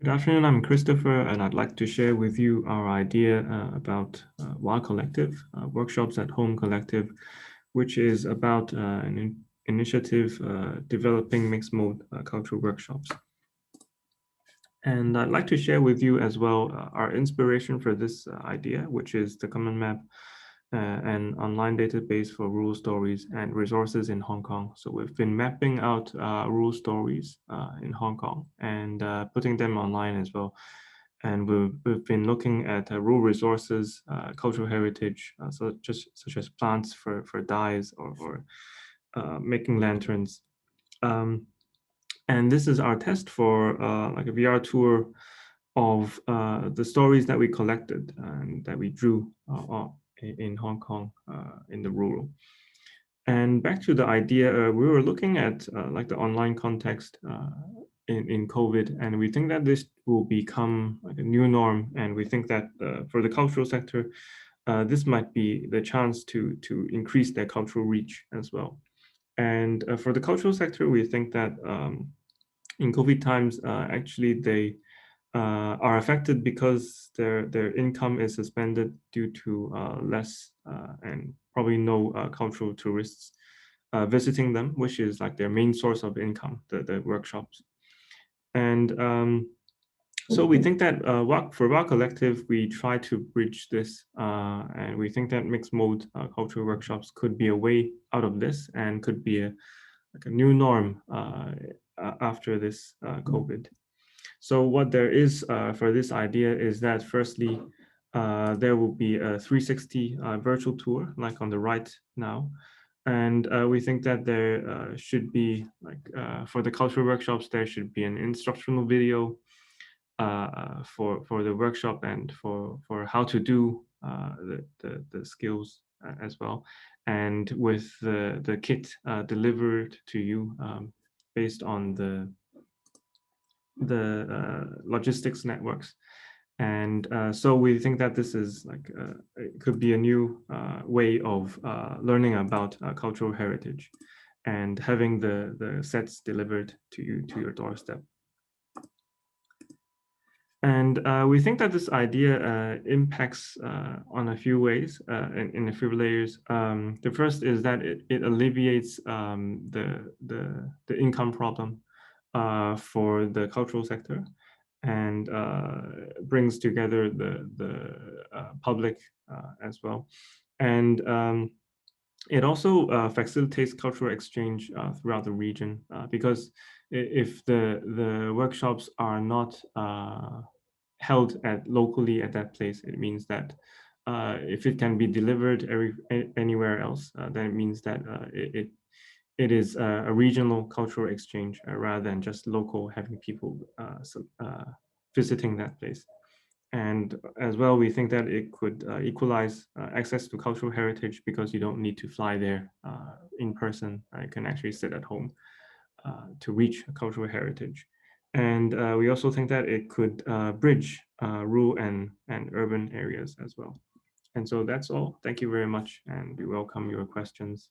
Good afternoon, I'm Christopher, and I'd like to share with you our idea about WA Collective, Workshops at Home Collective, which is about an initiative developing mixed mode cultural workshops. And I'd like to share with you as well our inspiration for this idea, which is the Common Map, an online database for rural stories and resources in Hong Kong. So we've been mapping out rural stories in Hong Kong and putting them online as well. And we've been looking at rural resources, cultural heritage, such as plants for dyes or making lanterns. Um, and this is our test for like a VR tour of the stories that we collected and that we drew in Hong Kong in the rural. And back to the idea, we were looking at like the online context in COVID, and we think that this will become like a new norm. And we think that for the cultural sector, this might be the chance to increase their cultural reach as well. And for the cultural sector, we think that in COVID times, actually they are affected because their income is suspended due to less and probably no cultural tourists visiting them, which is like their main source of income, the workshops. And so we think that for WA Collective, we try to bridge this, and we think that mixed mode cultural workshops could be a way out of this and could be like a new norm after this COVID. So what there is for this idea is that firstly, there will be a 360 virtual tour, like on the right now. And we think that there should be, like for the cultural workshops, there should be an instructional video for the workshop and for how to do the skills as well. And with the kit delivered to you based on the logistics networks. And so we think that this is like, it could be a new way of learning about cultural heritage and having the sets delivered to you to your doorstep. And we think that this idea impacts on a few ways, in a few layers. The first is that it alleviates the income problem for the cultural sector and brings together the public as well. And it also facilitates cultural exchange throughout the region because if the workshops are not held locally at that place, it means that if it can be delivered anywhere else, then it means that it is a regional cultural exchange rather than just local, having people visiting that place. And as well, we think that it could equalize access to cultural heritage because you don't need to fly there in person. You can actually sit at home to reach cultural heritage. And we also think that it could bridge rural and urban areas as well. And so that's all. Thank you very much, and we welcome your questions.